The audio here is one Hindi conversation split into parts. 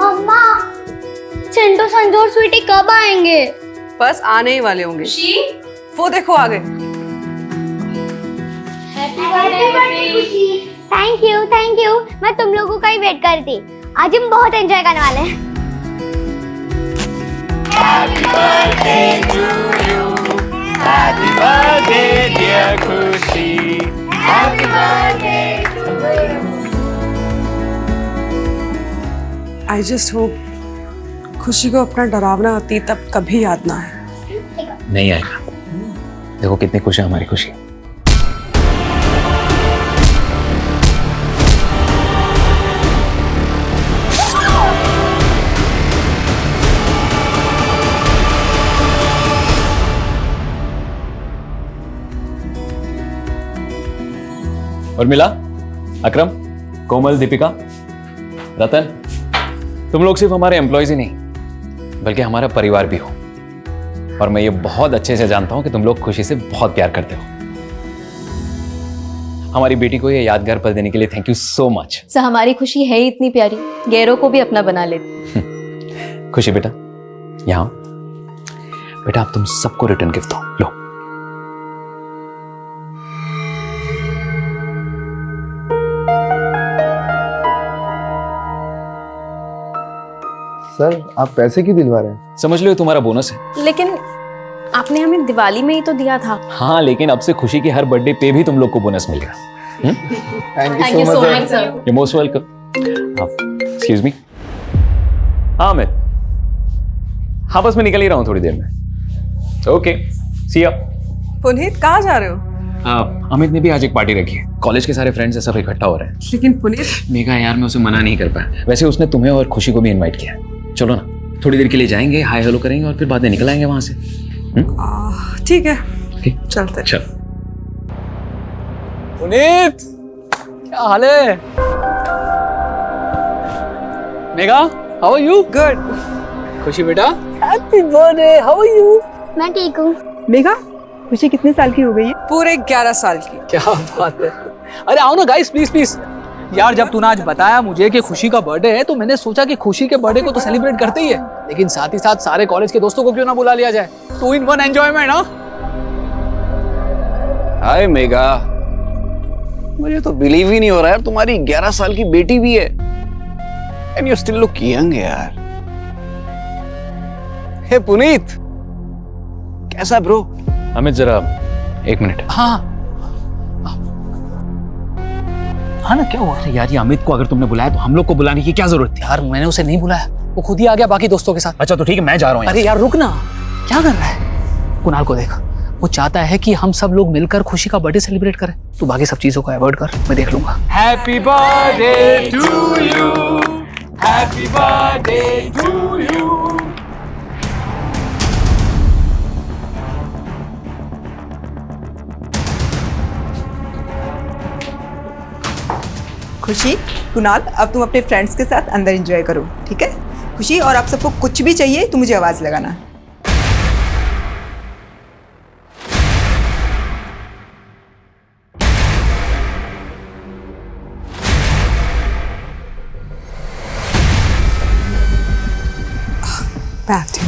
मम्मा, चिंटू, संजू और स्वीटी कब आएंगे? बस आने ही वाले होंगे। वो देखो आ गए। Thank you. मैं तुम लोगों का ही वेट कर रही थी। आज हम बहुत एंजॉय करने वाले हैं। Happy birthday to you. Happy birthday dear Khushi. Happy birthday to you. I just hope खुशी को अपना डरावना अतीत अब कभी याद ना आए। नहीं आएगा। देखो कितनी खुश है हमारी खुशी। उर्मिला, अकरम, कोमल, दीपिका, रतन, तुम लोग सिर्फ हमारे एम्प्लॉयज ही नहीं बल्कि हमारा परिवार भी हो। और मैं ये बहुत अच्छे से जानता हूं कि तुम लोग खुशी से बहुत प्यार करते हो। हमारी बेटी को ये यादगार पल देने के लिए thank you so much. Sir, हमारी खुशी है ही इतनी प्यारी, गैरों को भी अपना बना लेती। खुशी बेटा, यहाँ बेटा, आप तुम सबको रिटर्न गिफ्ट दो। लो। सर, आप पैसे क्यों दिलवा रहे हैं? समझ लो तुम्हारा बोनस है। लेकिन आपने हमें दिवाली में ही तो दिया था। हाँ, लेकिन अब से खुशी के हर बर्थडे पे भी तुम लोग को बोनस मिलेगा। Thank you so much sir. You most welcome. Excuse me. हाँ अमित, हाँ बस मैं निकल ही रहा हूँ थोड़ी देर में। ओके, सी या। पुनीत, कहाँ जा रहे हो? अमित ने भी आज एक पार्टी रखी है। कॉलेज के सारे फ्रेंड्स सब इकट्ठा हो रहे हैं। लेकिन पुनीत, मेघा यार, मैं उसे मना नहीं कर पाया। वैसे उसने तुम्हें और खुशी को भी इनवाइट किया है। चलो ना, थोड़ी देर के लिए जाएंगे, हाय हेलो करेंगे और फिर बाद में निकल आएंगे वहां से। ठीक है, Okay. चलते। चल। पुनीत, क्या हाल है? Megha, how are you? Good. Khushi बेटा, happy birthday, how are you? मैं ठीक हूँ। मेघा, खुशी कितने साल की हो गई है? पूरे 11 साल की। क्या बात है। अरे आओ ना गाइस, प्लीज प्लीज। यार, जब तूने आज बताया मुझे कि खुशी का बर्थडे है तो मैंने सोचा कि खुशी के बर्थडे को तो सेलिब्रेट करते ही है, लेकिन साथ ही साथ सारे कॉलेज के दोस्तों को क्यों ना बुला लिया जाए। 2 in 1 एंजॉयमेंट। हाँ, हाय मेघा, मुझे तो बिलीव ही नहीं हो रहा यार, तुम्हारी 11 साल की बेटी भी है। And you still look young यार। हे पुनीत, कैसा ब्रो? अमित जरा 1 मिनट। हाँ हाँ ना, क्या हुआ? अरे यार, ये अमित को अगर तुमने बुलाया तो हम लोग को बुलाने की क्या जरूरत थी? यार, मैंने उसे नहीं बुलाया, वो खुद ही आ गया बाकी दोस्तों के साथ। अच्छा तो ठीक है, मैं जा रहा हूँ। अरे यार रुक ना, क्या कर रहा है? कुणाल को देख, वो चाहता है कि हम सब लोग मिलकर खुशी का बर्थडे सेलिब्रेट करें। तू बाकी सब चीजों को अवॉइड कर, मैं देख लूंगा। Happy birthday to you, happy birthday to you. Khushi, Kunal, अब तुम अपने फ्रेंड्स के साथ अंदर एंजॉय करो, ठीक है? खुशी, और आप सबको कुछ भी चाहिए तो मुझे आवाज लगाना। बैठ।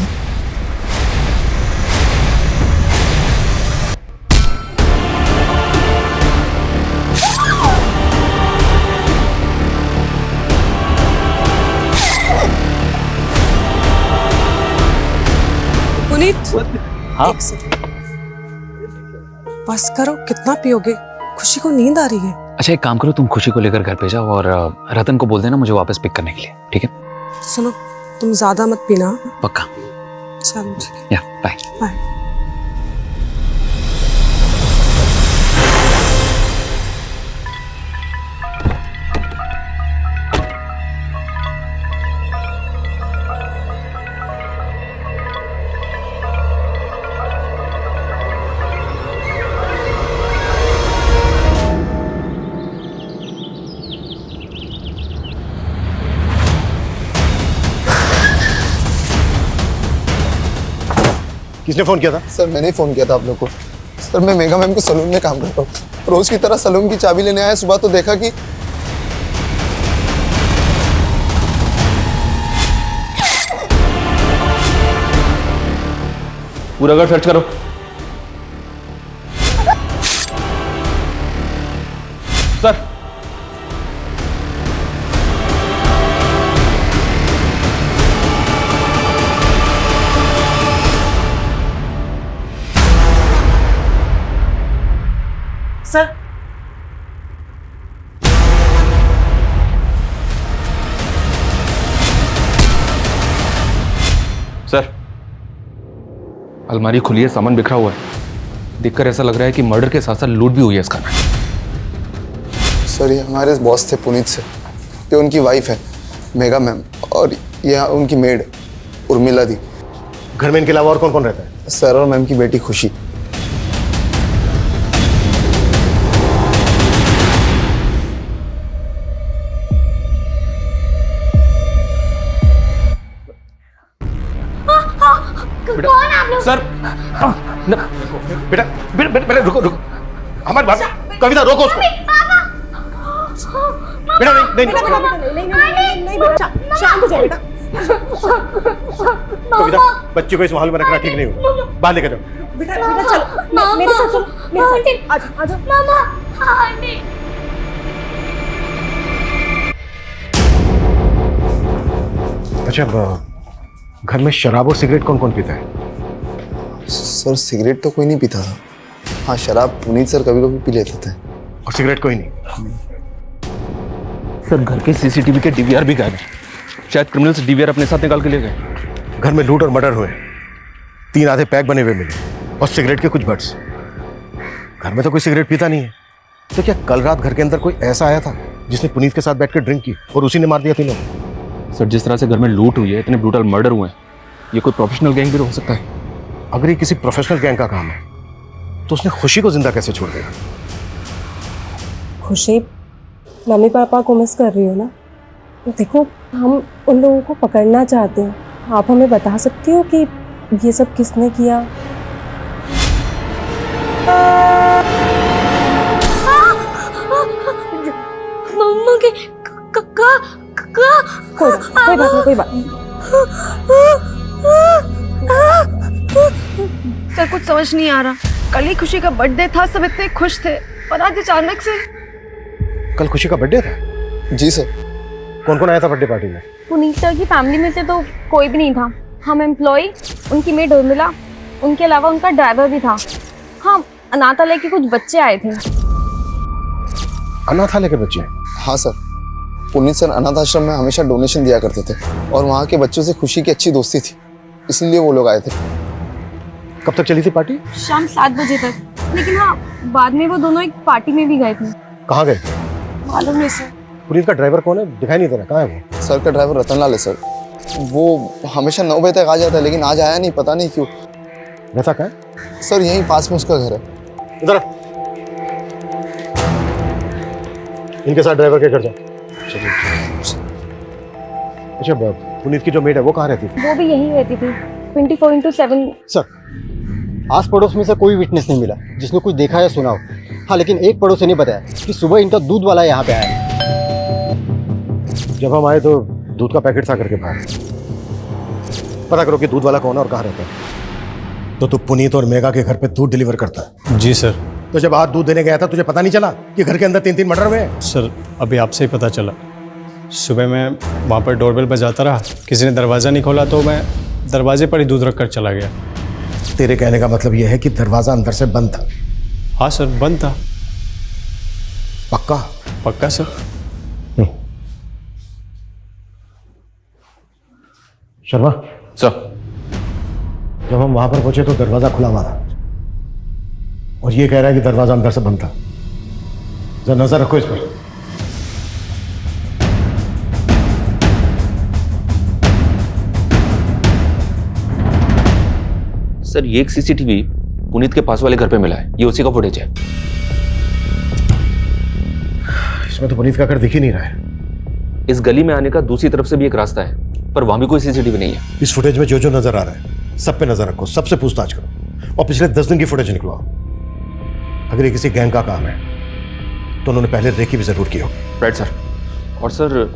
हाँ? एक सेकंड, बस करो, कितना पियोगे? खुशी को नींद आ रही है। अच्छा एक काम करो, तुम खुशी को लेकर घर पे जाओ और रतन को बोल देना मुझे वापस पिक करने के लिए, ठीक है? सुनो, तुम ज्यादा मत पीना। पक्का? चलो ठीक है, या बाय। बाय। किसने फोन किया था? सर मैंने ही फ़ोन किया था आप लोग को। सर मैं मेघा मैम के सलून में काम करता हूँ। रोज़ की तरह सलून की चाबी लेने आया, सुबह तो देखा कि पूरा घर सर्च करो। सर, सर सर, अलमारी खुली है, सामान बिखरा हुआ है। देखकर ऐसा लग रहा है कि मर्डर के साथ साथ लूट भी हुई है इस घर में। सर ये हमारे बॉस थे पुनीत से, ये उनकी वाइफ है मेगा मैम, और ये उनकी मेड उर्मिला दी। घर में इनके अलावा और कौन कौन रहता है? सर और मैम की बेटी खुशी। कौन आप लोग? सर, बेटा बेटा बेटा रुको रुको, हमारी बात। कविता रोको उसको। बेटा नहीं नहीं शांत हो जाओ बेटा। कविता, बच्ची को इस माहौल में रखना ठीक नहीं होगा। बाहर लेकर जाओ। बेटा बेटा चलो मेरे साथ चलो, मेरे साथ आ जाओ। मामा आंटी। अच्छा, घर में शराब और सिगरेट कौन कौन पीता है? सर सिगरेट तो कोई नहीं पीता था। हाँ शराब पुनीत सर कभी कभी पी लेते थे। और सिगरेट कोई नहीं? सर घर के सीसीटीवी के डीवीआर भी गायब है। शायद क्रिमिनल्स डीवीआर अपने साथ निकाल के ले गए। घर में लूट और मर्डर हुए, 3 आधे पैक बने हुए मिले और सिगरेट के कुछ बट्स। घर में तो कोई सिगरेट पीता नहीं है, तो क्या कल रात घर के अंदर कोई ऐसा आया था जिसने पुनीत के साथ बैठकर ड्रिंक की और उसी ने मार दिया तीनों? सर जिस तरह से घर में लूट हुई है, इतने ब्रूटल मर्डर हुए हैं, ये कोई प्रोफेशनल गैंग भी तो हो सकता है। अगर ये किसी प्रोफेशनल गैंग का काम है तो उसने खुशी को जिंदा कैसे छोड़ दिया? खुशी, मम्मी पापा को मिस कर रही हो ना? देखो हम उन लोगों को पकड़ना चाहते हैं, आप हमें बता सकती हो कि ये सब किसने किया? मम्मा के कोई बात नहीं, कोई बात नहीं। सर कुछ समझ नहीं आ रहा। कल ही खुशी का बर्थडे था, सब इतने खुश थे, और आज अचानक से। कल खुशी का बर्थडे था? जी सर। कौन कौन आया था बर्थडे पार्टी में? पुनीत सर की फैमिली में से तो कोई भी नहीं था। हम एम्प्लॉय, उनकी मेड उर्मिला, उनके अलावा उनका ड्राइवर भी था। हाँ, अनाथालय के कुछ बच्चे आए थे। अनाथालय के बच्चे? हाँ सर, पुनीत सर अनाथ आश्रम में हमेशा डोनेशन दिया करते थे और वहाँ के बच्चों से खुशी की अच्छी दोस्ती थी, इसलिए वो लोग आए थे। कब तक चली थी पार्टी? शाम 7 बजे तक। लेकिन हाँ, बाद में वो दोनों एक पार्टी में भी गए थे। कहाँ गए? मालूम नहीं सर। पुनीत का ड्राइवर कौन है? दिखाई नहीं दे रहा, कहाँ है वो? सर का ड्राइवर रतनलाल है सर। वो हमेशा 9 बजे तक आ जाता है, लेकिन आज आया नहीं, पता नहीं क्यों। रहता कहाँ है? सर यहीं पास में उसका घर है। इधर आ। इनके साथ ड्राइवर के घर जाओ। अच्छा, पुनीत की जो मेड है वो कहाँ रहती थी? वो भी यहीं रहती थी, 24/7। सर आस पड़ोस में से कोई विटनेस नहीं मिला जिसने कुछ देखा या सुना हो। हाँ, लेकिन एक पड़ोसी ने बताया कि सुबह इनका दूध वाला यहाँ पे आया। जब हम आए तो दूध का पैकेट सा करके बाहर। पता करो कि दूध वाला कौन है और कहाँ रहता है। तो तू पुनीत और मेगा के घर पे दूध डिलीवर करता है? जी सर। तो जब आज दूध देने गया था तुझे पता नहीं चला कि घर के अंदर 3-3 मर्डर हुए हैं? सर अभी आपसे ही पता चला। सुबह मैं वहाँ पर डोरबेल बजाता रहा, किसी ने दरवाज़ा नहीं खोला तो मैं दरवाजे पर ही दूध रख कर चला गया। तेरे कहने का मतलब यह है कि दरवाजा अंदर से बंद था? हाँ सर, बंद था। पक्का? पक्का सर। शर्मा सर, जब हम वहां पर पहुंचे तो दरवाजा खुला हुआ था और ये कह रहा है कि दरवाजा अंदर से बंद था। जरा नजर रखो इस पर। सर ये एक सीसीटीवी पुनीत के पास वाले घर पे मिला है, ये उसी का फुटेज है। इसमें तो पुनीत का घर दिख ही नहीं रहा है। इस गली में आने का दूसरी तरफ से भी एक रास्ता है, पर वहां भी कोई सीसीटीवी नहीं है। इस फुटेज में जो जो नजर आ रहा है सब पे नजर रखो, सबसे पूछताछ करो और पिछले 10 दिन की फुटेज निकलवाओ। अगर ये किसी गैंग का काम है तो उन्होंने पहले रेकी भी जरूर की होगी। Right sir. और सर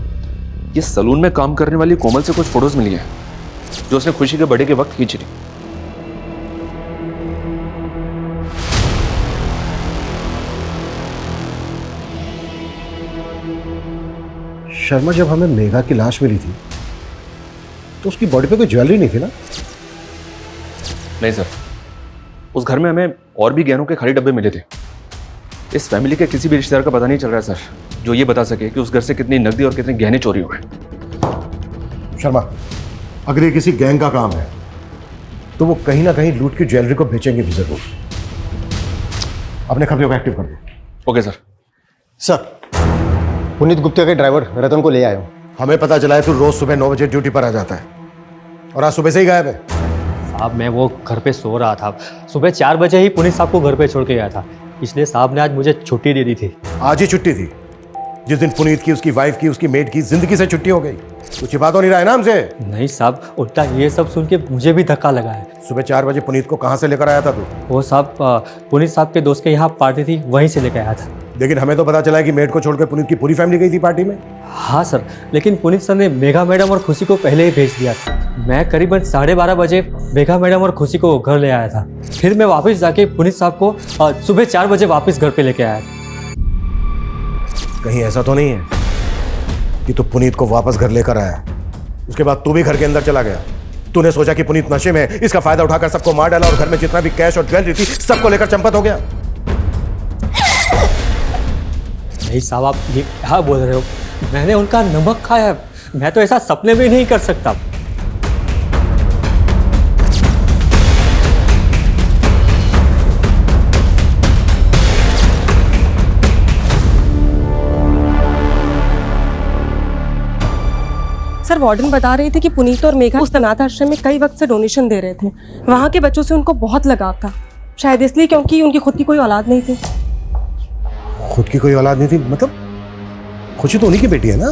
ये सलून में काम करने वाली कोमल से कुछ फोटोज मिली है जो उसने खुशी के बर्थडे के वक्त खींची थी। शर्मा, जब हमें मेघा की लाश मिली थी तो उसकी बॉडी पे कोई ज्वेलरी नहीं थी ना? नहीं सर, उस घर में हमें और भी गहनों के खाली डब्बे मिले थे। इस फैमिली के किसी भी रिश्तेदार का पता नहीं चल रहा है सर, जो ये बता सके कि उस घर से कितनी नकदी और कितने गहने चोरी हुए। शर्मा, अगर ये किसी गैंग का काम है तो वो कहीं ना कहीं लूट की ज्वेलरी को बेचेंगे भी जरूर। अपने खबरों को एक्टिव कर दो। Okay sir. Sir, Puneet Gupta के ड्राइवर रतन को ले आया हूँ। हमें पता चला है तू रोज सुबह 9 बजे ड्यूटी पर आ जाता है और आज सुबह से ही गायब है। साहब, मैं वो घर पे सो रहा था। सुबह 4 बजे ही पुनीत साहब को घर पे छोड़ के गया था, इसलिए साहब ने आज मुझे छुट्टी दे दी थी। आज ही छुट्टी थी? जिस दिन पुनीत की, उसकी वाइफ की, उसकी मेड की जिंदगी से छुट्टी हो गई। कुछ छिपा तो नहीं रहा है ना हमसे? नहीं साहब, उल्टा ये सब सुन के मुझे भी धक्का लगा है। सुबह 4 बजे पुनीत को कहाँ से लेकर आया था तू? वो साहब, पुनीत साहब के दोस्त के यहाँ पार्टी थी, वहीं से लेकर आया था। लेकिन हमें तो पता चला है कि मेड को छोड़कर पुनीत की पूरी फैमिली गई थी पार्टी में। हाँ सर, लेकिन पुनीत सर ने मेघा मैडम और खुशी को पहले ही भेज दिया था। मैं करीबन 12:30 बजे मेघा मैडम और खुशी को घर ले आया था। फिर मैं वापस जाके पुनीत साहब को सुबह 4 बजे वापस घर पे लेके आया था। कहीं ऐसा तो नहीं है कि तू पुनीत को वापस घर लेकर आया, उसके बाद तू भी घर के अंदर चला गया? तूने सोचा कि पुनीत नशे में, इसका फायदा उठाकर सबको मार डाला और घर में जितना भी कैश और ज्वेलरी थी सबको लेकर चंपत हो गया? नहीं साहब, आप ये क्या बोल रहे हो? मैंने उनका नमक खाया, मैं तो ऐसा सपने में नहीं कर सकता। सर, वार्डन बता रही थी कि पुनीत और मेघा उस अनाथ आश्रम में कई वक्त से डोनेशन दे रहे थे। वहाँ के बच्चों से उनको बहुत लगाव था, शायद इसलिए क्योंकि उनकी खुद की कोई औलाद नहीं थी। खुद की कोई औलाद नहीं थी मतलब? खुशी तो उन्हीं की बेटी है ना?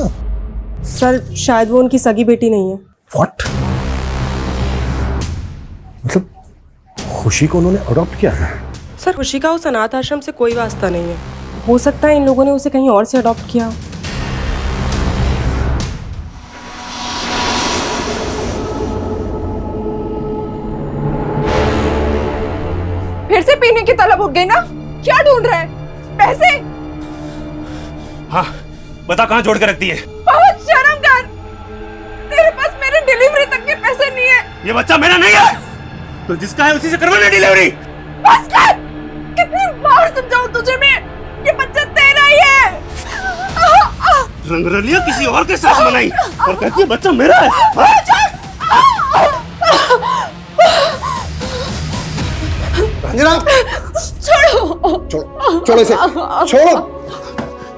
सर, शायद वो उनकी सगी बेटी नहीं है। व्हाट? मतलब खुशी को उन्होंने अडॉप्ट किया था? सर, खुशी का उस अनाथ आश्रम से कोई वास्ता नहीं है। हो सकता है इन लोगों ने उसे कहीं और से अडॉप्ट किया। फिर से पीने की तलब उठ गई ना? क्या ढूंढ रहा है? पैसे? हाँ, बता कहाँ जोड़ के रखती है? बहुत शर्म कर, तेरे पास मेरे डिलीवरी तक के पैसे नहीं है। ये बच्चा मेरा नहीं है, तो जिसका है उसी से करवाना डिलीवरी। बस कर, कितनी बार समझाऊं तुझे मैं, ये बच्चा तेरा ही है। रंगरलिया किसी और के साथ मनाई और कहती है बच्चा मेरा है। छोड़ो इसे,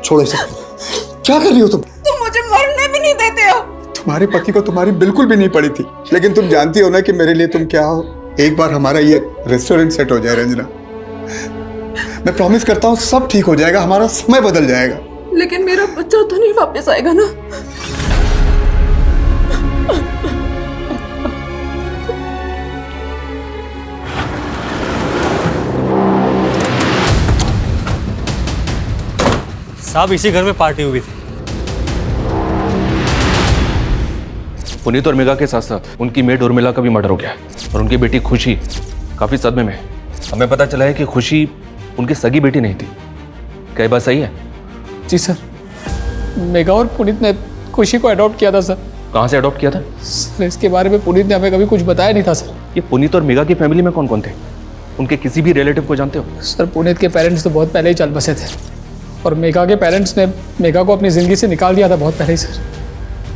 छोड़ो इसे। क्या कर रही हो तुम? तुम मुझे मरने भी नहीं देते हो। तुम्हारे पति को तुम्हारी बिल्कुल भी नहीं पड़ी थी, लेकिन तुम जानती हो ना कि मेरे लिए तुम क्या हो। एक बार हमारा ये रेस्टोरेंट सेट हो जाए रंजना, मैं प्रॉमिस करता हूँ सब ठीक हो जाएगा, हमारा समय बदल जाएगा। लेकिन मेरा बच्चा तो नहीं वापस आएगा ना? साहब, इसी घर में पार्टी हुई थी। पुनीत और मेघा के साथ साथ उनकी मेड उर्मिला का भी मर्डर हो गया और उनकी बेटी खुशी काफी सदमे में है। हमें पता चला है कि खुशी उनकी सगी बेटी नहीं थी। क्या ये बात सही है? जी सर, मेघा और पुनीत ने खुशी को अडॉप्ट किया था सर। कहाँ से अडॉप्ट किया था? सर, इसके बारे में पुनीत ने हमें कभी कुछ बताया नहीं था सर। ये पुनीत और मेघा की फैमिली में कौन कौन थे? उनके किसी भी रिलेटिव को जानते हो? सर, पुनीत के पेरेंट्स तो बहुत पहले ही चल बसे थे और मेघा के पेरेंट्स ने मेघा को अपनी ज़िंदगी से निकाल दिया था बहुत पहले ही सर।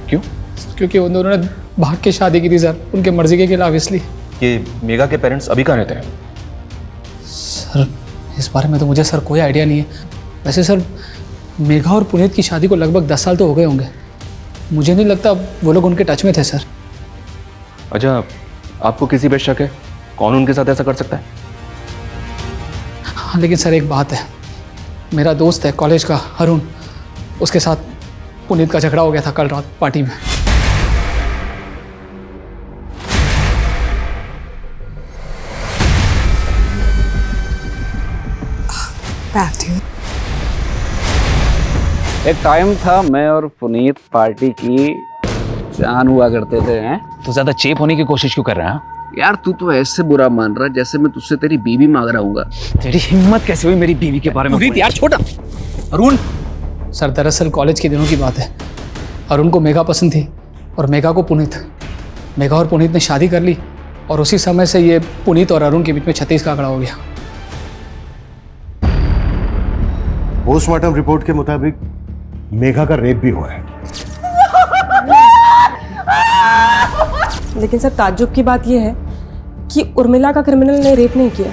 क्यों? क्योंकि उन दोनों ने भाग के शादी की थी सर, उनके मर्जी के खिलाफ। इसलिए ये मेघा के पेरेंट्स अभी कहाँ रहते हैं? सर, इस बारे में तो मुझे सर कोई आइडिया नहीं है। वैसे सर, मेघा और पुनीत की शादी को लगभग 10 साल तो हो गए होंगे। मुझे नहीं लगता वो लोग उनके टच में थे सर। अच्छा, आपको किसी पे शक है? कौन उनके साथ ऐसा कर सकता है? हाँ, लेकिन सर एक बात है, मेरा दोस्त है कॉलेज का अरुण, उसके साथ पुनीत का झगड़ा हो गया था कल रात पार्टी में। एक टाइम था मैं और पुनीत पार्टी की जान हुआ करते थे। हैं तो ज्यादा चेप होने की कोशिश क्यों कर रहा है? यार, तू तो ऐसे बुरा मान रहा है जैसे मैं तुझसे तेरी बीवी मांग रहा हूँ। तेरी हिम्मत कैसे हुई मेरी बीवी के बारे में? पुनीत यार, छोटा अरुण। सर, दरअसल कॉलेज के दिनों की बात है। अरुण को मेघा पसंद थी और मेघा को पुनीत। मेघा और पुनीत ने शादी कर ली और उसी समय से ये पुनीत और अरुण के बीच में 36 का आंकड़ा हो गया। पोस्टमार्टम रिपोर्ट के मुताबिक मेघा का रेप भी हुआ है। लेकिन सर ताज्जुब की बात यह है कि उर्मिला का क्रिमिनल ने रेप नहीं किया।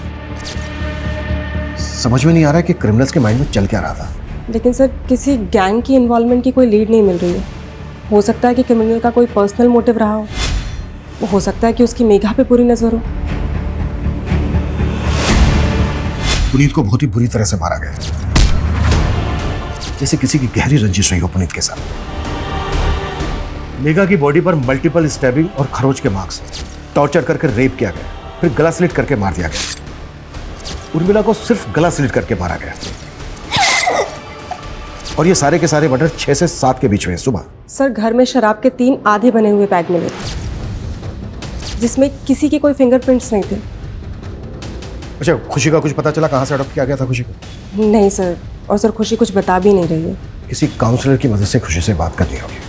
समझ में नहीं आ रहा है कि क्रिमिनल्स के माइंड में चल क्या रहा था। लेकिन सर किसी गैंग की इन्वॉल्वमेंट की कोई लीड नहीं मिल रही है। हो सकता है कि क्रिमिनल का कोई पर्सनल मोटिव रहा हो सकता है कि उसकी मेघा पे पूरी नजर हो। पुनीत को बहुत ही बुरी तरह से मारा गया, जैसे किसी की गहरी रंजिश रही हो पुनीत के साथ। मेघा की बॉडी पर मल्टीपल स्टैबिंग और खरोच के मार्क्स, टॉर्चर करके रेप किया गया, फिर गला स्लिट करके मार दिया गया। उर्मिला को सिर्फ गला स्लिट करके मारा गया और ये सारे के सारे मर्डर 6 से 7 के बीच में सुबह। सर घर में शराब के 3 आधे बने हुए पैक मिले थे जिसमें किसी के कोई फिंगरप्रिंट्स नहीं थे। अच्छा, खुशी का कुछ पता चला कहाँ से अडॉप्ट किया गया था खुशी को? नहीं सर, और सर खुशी कुछ बता भी नहीं रही है। किसी काउंसलर की मदद से खुशी से बात करनी होगी।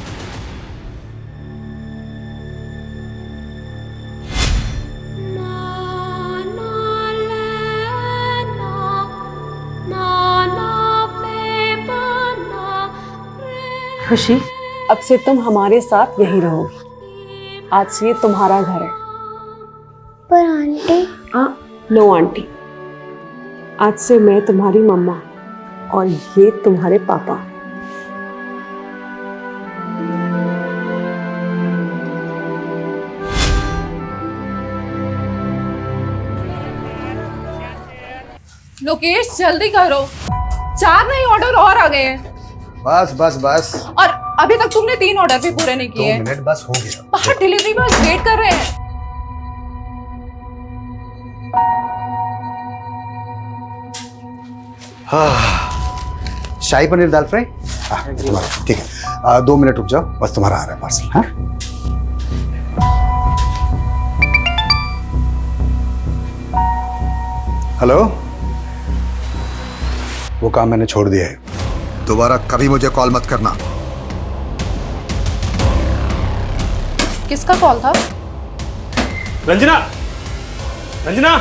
खुशी, अब से तुम हमारे साथ यहीं रहोगी। आज से ये तुम्हारा घर है। पर आंटी? नो आंटी, आज से मैं तुम्हारी मम्मा और ये तुम्हारे पापा। लोकेश जल्दी करो, 4 नए ऑर्डर और आ गए हैं। बस बस बस। और अभी तक तुमने 3 ऑर्डर भी पूरे नहीं किए। 2 मिनट बस हो गया। बाहर डिलीवरी बॉयज वेट कर रहे हैं। शाही पनीर दाल फ्राई। ठीक है, 2 मिनट रुक जाओ, बस तुम्हारा आ रहा है पार्सल। हाँ, हेलो, वो काम मैंने छोड़ दिया है। दोबारा कभी मुझे कॉल मत करना। किसका कॉल था? रंजना, रंजना,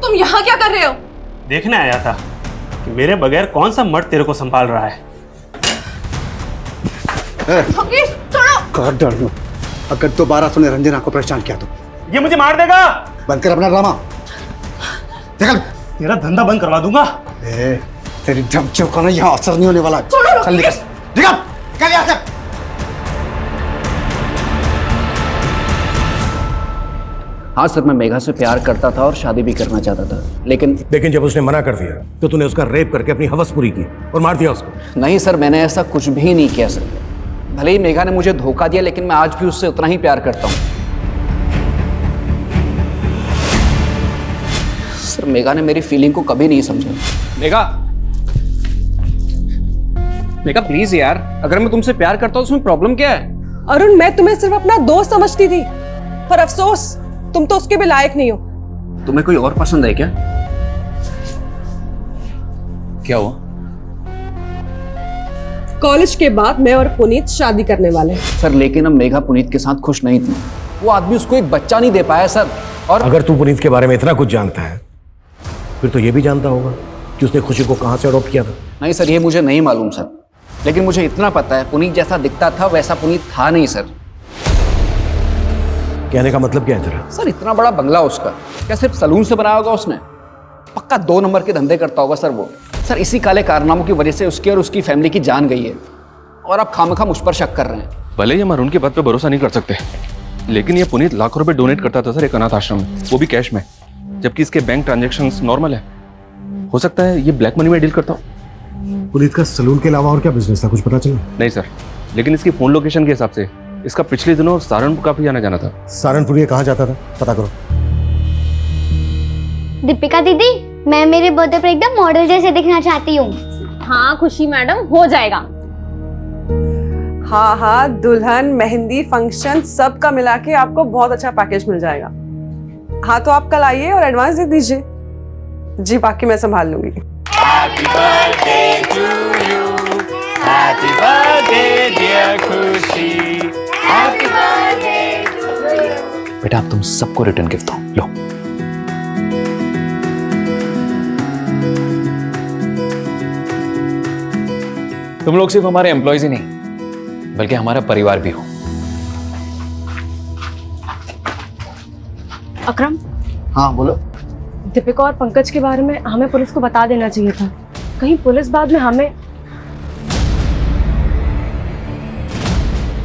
तुम यहाँ क्या कर रहे हो? देखने आया था कि मेरे बगैर कौन सा मर्द तेरे को संभाल रहा है। लोकेश छोड़ो। कर डालू, अगर दोबारा तूने रंजना को परेशान किया तो ये मुझे मार देगा। बंद कर अपना ड्रामा। निकल। तेरा धंधा बंद करवा दूंगा। तेरी धमकियों का ना यहाँ असर नहीं होने वाला। चल निकल, निकल, निकल यहाँ से। हाँ सर, मैं मेघा से प्यार करता था और शादी भी करना चाहता था, लेकिन जब उसने मना कर दिया तो तूने उसका रेप करके अपनी हवस पूरी की और मार दिया उसको। नहीं सर, मैंने ऐसा कुछ भी नहीं किया सर। भले ही मेघा ने मुझे धोखा दिया, लेकिन मैं आज भी उससे उतना ही प्यार करता हूँ। सर, मेघा ने मेरी फीलिंग को कभी नहीं समझा। मेघा, मेघा प्लीज यार, अगर मैं तुमसे प्यार करता हूँ उसमें प्रॉब्लम क्या है? अरुण, मैं तुम्हें सिर्फ अपना दोस्त समझती थी, पर अफसोस तुम तो उसके भी लायक नहीं हो। तुम्हें कोई और पसंद है क्या? क्या हुआ? कॉलेज के बाद मैं और पुनीत शादी करने वाले हैं। सर, लेकिन अब मेघा पुनीत के साथ खुश नहीं थी। वो आदमी उसको एक बच्चा नहीं दे पाया सर। और अगर तू पुनीत के बारे में इतना कुछ जानता है फिर तो ये भी जानता होगा कि उसने खुशी को कहां से अडॉप्ट किया था। नहीं सर, ये मुझे नहीं मालूम सर, लेकिन मुझे इतना पता है पुनीत जैसा दिखता था वैसा पुनीत था नहीं सर। कहने का मतलब क्या है तेरा? सर, इतना बड़ा बंगला उसका, क्या सिर्फ सलून से बनाया होगा उसने? पक्का 2 नंबर के धंधे करता होगा सर वो। सर, इसी काले कारनामों की वजह से उसकी और उसकी फैमिली की जान गई है और आप खामखा मुझ पर शक कर रहे हैं। भले ही हम अरुण की बात पे भरोसा नहीं कर सकते, लेकिन ये पुनीत लाखों रुपए डोनेट करता था सर एक अनाथ आश्रम में, वो भी कैश में, जबकि इसके बैंक ट्रांजैक्शंस नॉर्मल है। हो सकता है ये ब्लैक मनी में डील करता हो। पुनीत का सलून के अलावा और क्या बिजनेस था, कुछ पता चला? नहीं सर, लेकिन इसकी फोन लोकेशन के हिसाब से इसका पिछले दिनों सहारनपुर काफी आना जाना था। सहारनपुर ये कहाँ जाता था, पता करो। दीपिका दीदी, मैं मेरे बर्थडे पर एकदम मॉडल जैसे दिखना चाहती हूँ। हाँ खुशी मैडम, हो जाएगा। हाँ हाँ, दुल्हन, मेहंदी, फंक्शन सब का मिला के आपको बहुत अच्छा पैकेज मिल जाएगा। हाँ तो आप कल आइए और एडवांस दे दीजिए। जी, बाकी मैं संभाल लूंगी। Happy birthday to you. Happy birthday dear खुशी, Happy birthday to you। बेटा अब तुम सबको रिटर्न गिफ्ट दो, लो। तुम लोग सिर्फ हमारे एम्प्लॉयज ही नहीं बल्कि हमारा परिवार भी हो। अकरम, हाँ बोलो। दीपिका और पंकज के बारे में हमें पुलिस को बता देना चाहिए था, कहीं पुलिस बाद में हमें।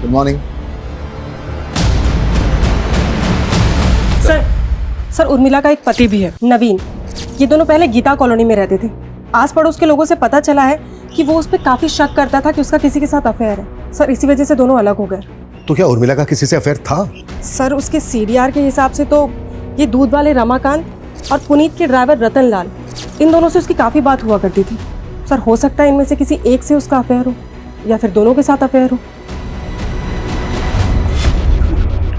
Good morning. सर उर्मिला का एक पति भी है, नवीन। ये दोनों पहले गीता कॉलोनी में रहते थे। आस पड़ोस के लोगों से पता चला है कि वो उस पर काफी शक करता था कि उसका किसी के साथ अफेयर है। सर इसी वजह से दोनों अलग हो गए। तो क्या उर्मिला का किसी से अफेयर था? सर उसके सीडीआर के हिसाब से तो ये दूध वाले रमाकांत और पुनीत के ड्राइवर रतन लाल, इन दोनों से उसकी काफी बात हुआ करती थी। सर हो सकता है इनमें से किसी एक से उसका अफेयर हो या फिर दोनों के साथ अफेयर हो।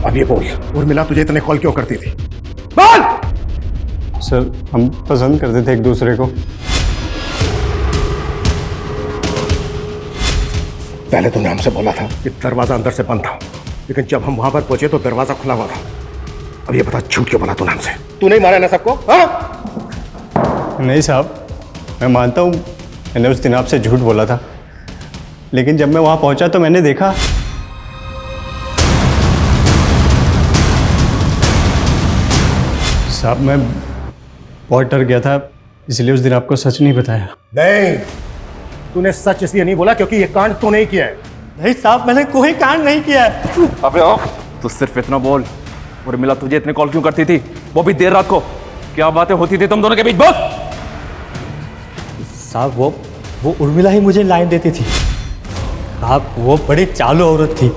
अब ये बोल, उर्मिला तुझे इतने कॉल क्यों करती थी? बोल! सर हम पसंद करते थे एक दूसरे को। पहले तुमने हमसे बोला था कि दरवाजा अंदर से बंद था, लेकिन जब हम वहां पर पहुंचे तो दरवाजा खुला हुआ था। अब ये बता झूठ क्यों बोला तूने हमसे? तू नहीं मारा ना सबको? हाँ? नहीं साहब, मैं मानता हूँ मैंने उस दिन आपसे झूठ बोला था, लेकिन जब मैं वहाँ पहुँचा तो मैंने देखा साहब मैं बहुत डर गया था, इसलिए उस दिन आपको सच नहीं बताया। नहीं, तूने सच इसलिए नहीं बोला क्योंकि ये कांड तू नहीं किया है। नहीं साहब, मैंने कोई कांड नहीं किया है। अबे आओ, तू सिर्फ इतना बोल, उर्मिला तुझे इतने कॉल क्यों करती थी, वो भी देर रात को? क्या बातें होती थी तुम दोनों के बीच? बोल। साहब वो उर्मिला ही मुझे लाइन देती थी। साहब वो बड़ी चालू औरत थी,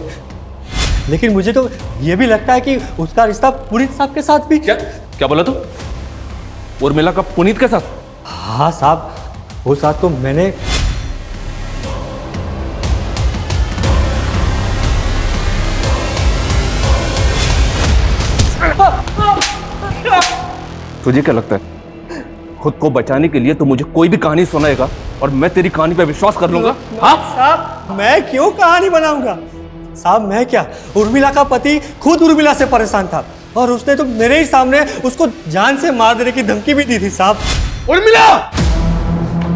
लेकिन मुझे तो ये भी लगता है कि उसका रिश्ता पुनीत साहब के साथ भी। क्या बोला तू? उर्मिला का पुनीत के साथ? हाँ साहब, वो साथ तो मैंने। तुझे क्या लगता है खुद को बचाने के लिए तू मुझे कोई भी कहानी सुनाएगा और मैं तेरी कहानी पे विश्वास कर लूंगा? हाँ साहब मैं क्यों कहानी बनाऊंगा? साहब मैं क्या, उर्मिला का पति खुद उर्मिला से परेशान था और उसने तो मेरे ही सामने उसको जान से मार देने की धमकी भी दी थी। साहब उर्मिला,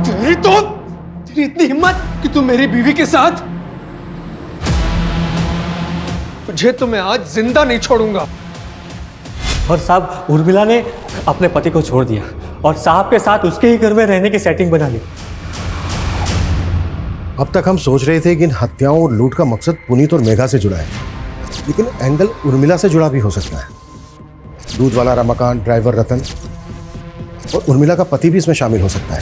तेरी इतनी हिम्मत कि तू मेरी बीवी के साथ? तुझे तो मैं आज जिंदा नहीं छोड़ूंगा। और साहब उर्मिला ने अपने पति को छोड़ दिया और साहब के साथ उसके ही घर में रहने की सेटिंग बना ली। अब तक हम सोच रहे थे कि इन हत्याओं और लूट का मकसद पुनीत और मेघा से जुड़ा है, लेकिन एंगल उर्मिला से जुड़ा भी हो सकता है। दूध वाला रमाकांत, ड्राइवर रतन और उर्मिला का पति भी इसमें शामिल हो सकता है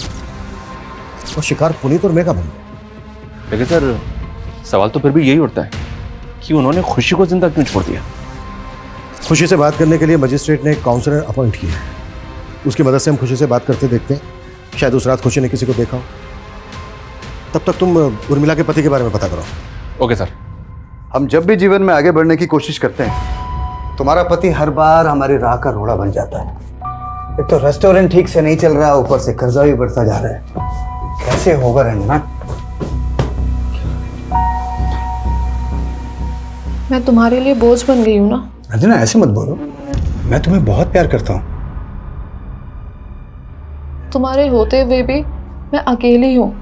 और शिकार पुनीत और मेघा बन गए। लेकिन सर सवाल तो फिर भी यही उठता है कि उन्होंने खुशी को जिंदा क्यों छोड़ दिया? खुशी से बात करने के लिए मजिस्ट्रेट ने एक काउंसलर अपॉइंट किया है। उसकी मदद से हम खुशी से बात करते देखते हैं, शायद उस रात खुशी ने किसी को देखा हो। तब तक तुम उर्मिला के पति के बारे में पता करो। Okay sir. हम जब भी जीवन में आगे बढ़ने की कोशिश करते हैं, तुम्हारा पति हर बार हमारी राह का रोड़ा बन जाता है। एक तो रेस्टोरेंट ठीक से नहीं चल रहा, ऊपर से कर्जा भी बढ़ता जा रहा है। कैसे होगा रंजना? मैं तुम्हारे लिए बोझ बन गई हूँ ना? रंजना ऐसे मत बोलो, मैं तुम्हें बहुत प्यार करता हूँ। तुम्हारे होते हुए भी मैं अकेली हूँ।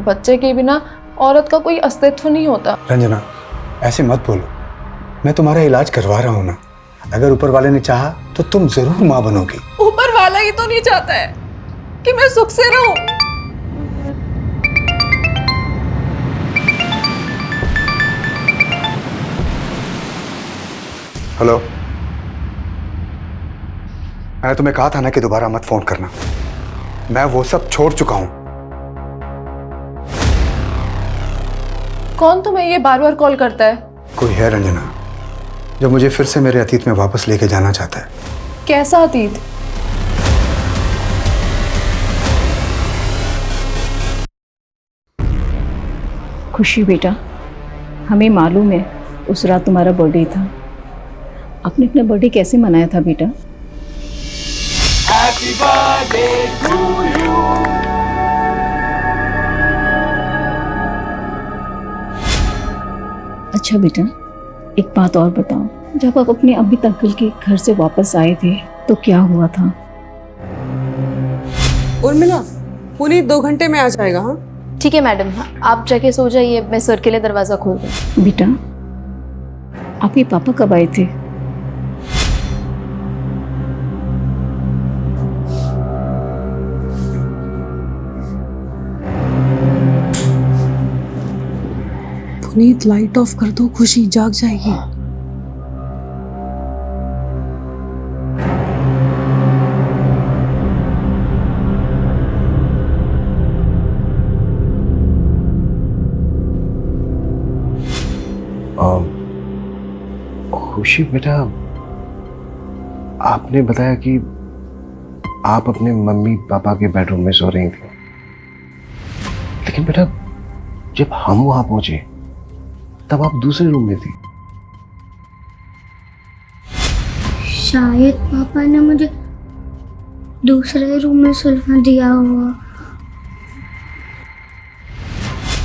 बच्चे के बिना औरत का कोई अस्तित्व नहीं होता। रंजना ऐसे मत बोलो, मैं तुम्हारा इलाज करवा रहा हूँ ना। अगर ऊपर वाले ने चाहा तो तुम जरूर माँ बनोगी। ऊपर वाला ही तो नहीं चाहता है कि मैं सुख से रहूं। हेलो, मैंने तुम्हें कहा था ना कि दोबारा मत फोन करना। मैं वो सब छोड़ चुका हूं। कौन तुम्हें ये बार बार कॉल करता है? कोई है रंजना जो मुझे फिर से मेरे अतीत में वापस लेके जाना चाहता है। कैसा अतीत? खुशी बेटा, हमें मालूम है उस रात तुम्हारा बर्थडे था। आपने अपना बर्थडे कैसे मनाया था बेटा? Happy birthday to you. अच्छा बेटा, एक बात और बताओ, जब आप अपने अमित अंकल के घर से वापस आए थे तो क्या हुआ था? उर्मिला, पुनीत 2 घंटे में आ जाएगा। हाँ ठीक है मैडम, आप जाके सो जाइए, मैं सर के लिए दरवाज़ा खोल दूँ। बेटा, आपके पापा कब आए थे? पुनीत, लाइट ऑफ कर दो, खुशी जाग जाएगी। खुशी बेटा, आपने बताया कि आप अपने मम्मी पापा के बेडरूम में सो रही थी, लेकिन बेटा जब हम वहां पहुंचे तब आप दूसरे रूम में थी। शायद पापा ने मुझे दूसरे रूम में सुलवा दिया हुआ।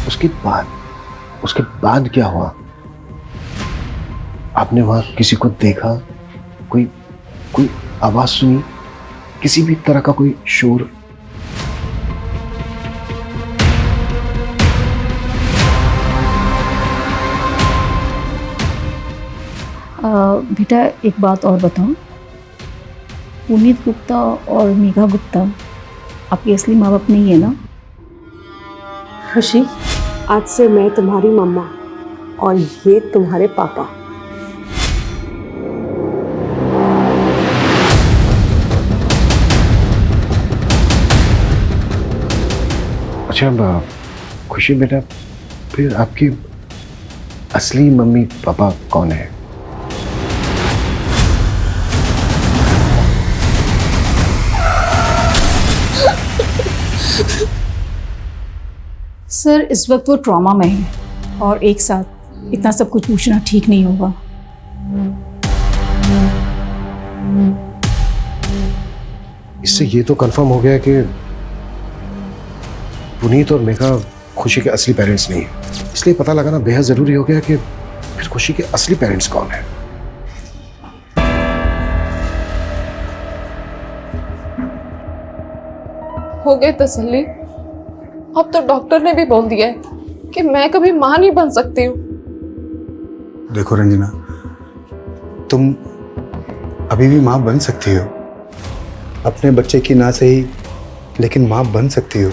उसके बाद क्या हुआ? आपने वहां किसी को देखा? कोई आवाज सुनी? किसी भी तरह का कोई शोर? बेटा, एक बात और बताओ, पुनीत गुप्ता और मेघा गुप्ता आपके असली माँ बाप नहीं है ना? खुशी, आज से मैं तुम्हारी मम्मा और ये तुम्हारे पापा। अच्छा खुशी बेटा, फिर आपकी असली मम्मी पापा कौन है? सर, इस वक्त वो ट्रॉमा में है और एक साथ इतना सब कुछ पूछना ठीक नहीं होगा। इससे ये तो कंफर्म हो गया कि पुनीत और मेघा खुशी के असली पेरेंट्स नहीं है, इसलिए पता लगाना बेहद जरूरी हो गया कि फिर खुशी के असली पेरेंट्स कौन है। हो गई तसल्ली। अब तो डॉक्टर ने भी बोल दिया है कि मैं कभी मां नहीं बन सकती हूँ। देखो रंजना, तुम अभी भी मां बन सकती हो, अपने बच्चे की ना सही लेकिन मां बन सकती हो।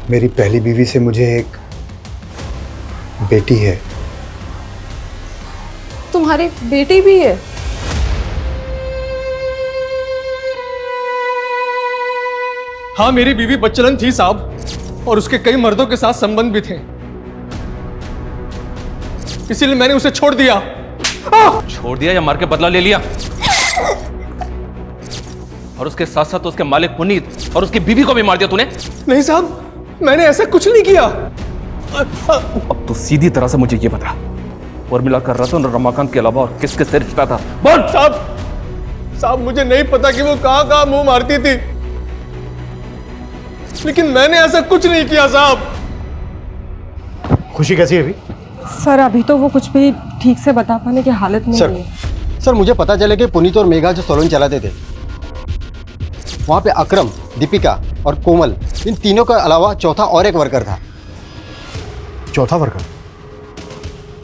मेरी पहली बीवी से मुझे एक बेटी है। तुम्हारी बेटी भी है? हाँ, मेरी बीवी बच्चलन थी साहब, और उसके कई मर्दों के साथ संबंध भी थे, इसीलिए मैंने उसे छोड़ दिया। छोड़ दिया या मार के बदला ले लिया? और उसके साथ साथ उसके मालिक पुनीत और उसकी बीवी को भी मार दिया तूने? नहीं साहब, मैंने ऐसा कुछ नहीं किया। अब तो सीधी तरह से मुझे ये बता, उर्मिला का रतन और रमाकांत के अलावा और किसके से रिश्ता था? बोल। साहब मुझे नहीं पता कि वो कहां मुंह मारती थी, लेकिन मैंने ऐसा कुछ नहीं किया साहब। खुशी कैसी है अभी? सर, अभी तो वो कुछ भी ठीक से बता पाने की हालत में नहीं है। सर, मुझे पता चला कि पुनीत और मेघा जो सैलून चलाते थे, वहाँ पे अक्रम, दीपिका और कोमल, इन तीनों के अलावा चौथा और एक वर्कर था। चौथा वर्कर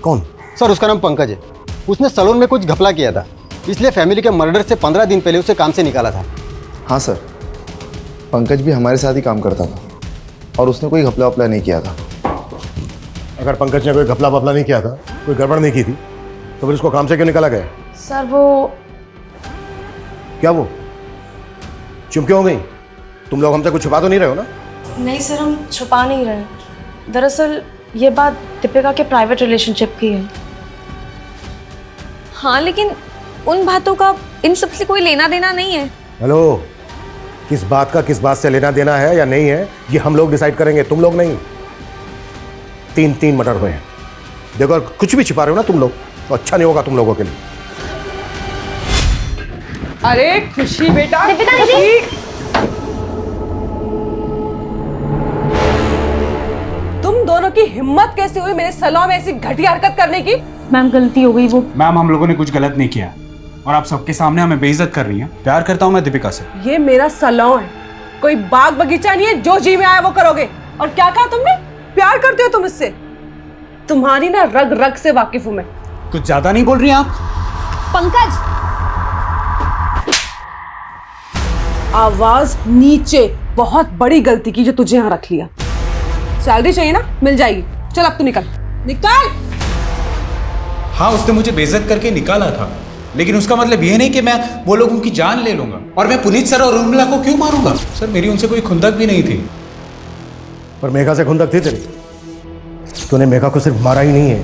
कौन? सर, उसका नाम पंकज है। उसने सैलून में कुछ घपला किया था, इसलिए फैमिली के मर्डर से 15 दिन पहले उसे काम से निकाला था। हाँ सर, पंकज भी हमारे साथ ही काम करता था और उसने कोई घपला वपला नहीं किया था। अगर पंकज ने कोई घपला वपला नहीं किया था, कोई गड़बड़ नहीं की थी, तो फिर उसको काम से क्यों निकाला गया? सर वो क्या वो? चुप क्यों हो गई? तुम लोग हमसे कुछ छुपा तो नहीं रहे हो ना? नहीं सर, हम छुपा नहीं रहे। दरअसल ये बात दीपिका के प्राइवेट रिलेशनशिप की है। हाँ, लेकिन उन बातों का इन सब से कोई लेना देना नहीं है। हेलो, किस बात का किस बात से लेना देना है या नहीं है, ये हम लोग डिसाइड करेंगे, तुम लोग नहीं। 3 मर्डर हुए हैं। देखो, अगर कुछ भी छिपा रहे हो ना तुम लोग, तो अच्छा नहीं होगा तुम लोगों के लिए। अरे खुशी बेटा, तुम दोनों आपकी हिम्मत कैसे हुई मेरे सलून में ऐसी घटिया हरकत करने की? मैम गलती हो गई वो। मैम हम लोगों ने कुछ गलत नहीं किया और आप सबके सामने हमें बेइज्जत कर रही हैं। प्यार करता हूँ मैं दीपिका से। ये मेरा सलून है, कोई बाग बगीचा नहीं है जो जी में आया वो करोगे। और क्या कहा तुमने? प्यार करते हो तुम इससे? तुम्हारी ना रग रग से वाकिफ हूं मैं। कुछ ज्यादा नहीं बोल रही आप? पंकज, आवाज नीचे। बहुत बड़ी गलती की जो तुझे यहाँ रख लिया। सैलरी चाहिए ना, मिल जाएगी। चल अब तू निकल निकल। हाँ, उसने मुझे बेइज्जत करके निकाला था, लेकिन उसका मतलब ये नहीं कि मैं वो लोगों की जान ले लूंगा। और मैं पुनीत सर और उर्मिला को क्यों मारूंगा? सर मेरी उनसे कोई खुंदक भी नहीं थी। पर मेघा से खुंदक थी तेरी? तूने मेघा को सिर्फ मारा ही नहीं है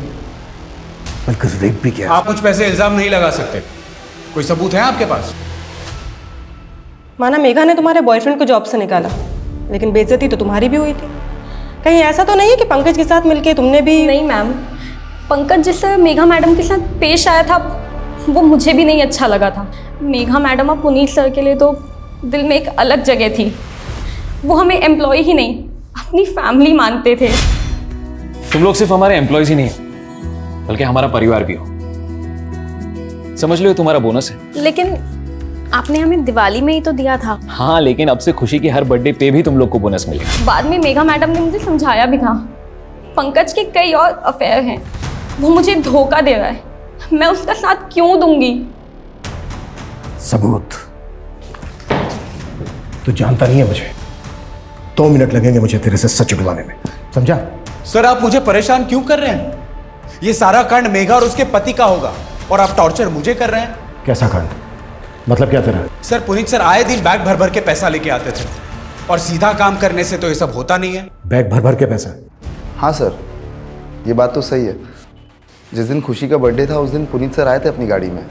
बल्कि रेप भी किया। आप मुझ पे ऐसे इल्जाम नहीं लगा सकते। कोई सबूत है आपके पास? माना मेघा ने तुम्हारे बॉयफ्रेंड को जॉब से निकाला, लेकिन बेइज्जती तो तुम्हारी भी हुई थी। कहीं ऐसा तो नहीं है कि पंकज के साथ मिलके तुमने भी? नहीं मैम, पंकज जिस तरह मेघा मैडम के साथ पेश आया था वो मुझे भी नहीं अच्छा लगा था। मेघा मैडम और पुनीत सर के लिए तो दिल में एक अलग जगह थी। वो हमें एम्प्लॉय ही नहीं अपनी फैमिली मानते थे। तुम लोग सिर्फ हमारे एम्प्लॉयज ही नहीं हो, बल्कि हमारा परिवार भी हो। समझ लो ये तुम्हारा बोनस है। लेकिन आपने हमें दिवाली में ही तो दिया था। हाँ, लेकिन अब से खुशी की हर बर्थडे पे भी तुम लोग को बोनस मिलेगा। बाद में मेघा मैडम ने मुझे समझाया भी था, पंकज के कई और अफेयर हैं, वो मुझे धोखा दे रहा है, मैं उसका साथ क्यों दूंगी? सबूत? तू जानता नहीं है मुझे। 2 मिनट लगेंगे मुझे तेरे से सच उगलवाने में, समझा? सर आप मुझे परेशान क्यों कर रहे हैं? ये सारा कांड मेघा और उसके पति का होगा और आप टॉर्चर मुझे कर रहे हैं। कैसा कांड? मतलब क्या तेरा? सर पुनीत सर आए दिन बैग भर भर के पैसा लेके आते थे और सीधा काम करने से तो ये सब होता नहीं है। बैग भर भर के पैसा? हाँ सर, ये बात तो सही है। जिस दिन खुशी का बर्थडे था उस दिन पुनीत सर आए थे अपनी गाड़ी में,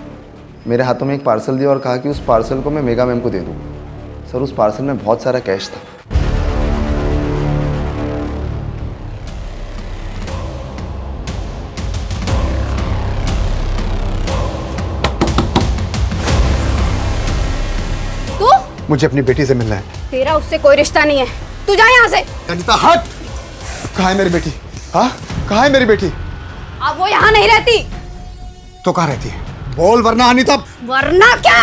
मेरे हाथों में एक पार्सल दिया और कहा कि उस पार्सल को मैं मेघा मैम को दे दूँ। सर उस पार्सल में बहुत सारा कैश था। मुझे अपनी बेटी से मिलना है। तेरा उससे कोई रिश्ता नहीं है, तू जा यहाँ से। अनीता हट! कहाँ है मेरी बेटी? हाँ, कहाँ है मेरी बेटी? अब वो यहाँ नहीं रहती। तो कहाँ रहती है? बोल वरना अनीता। वरना क्या?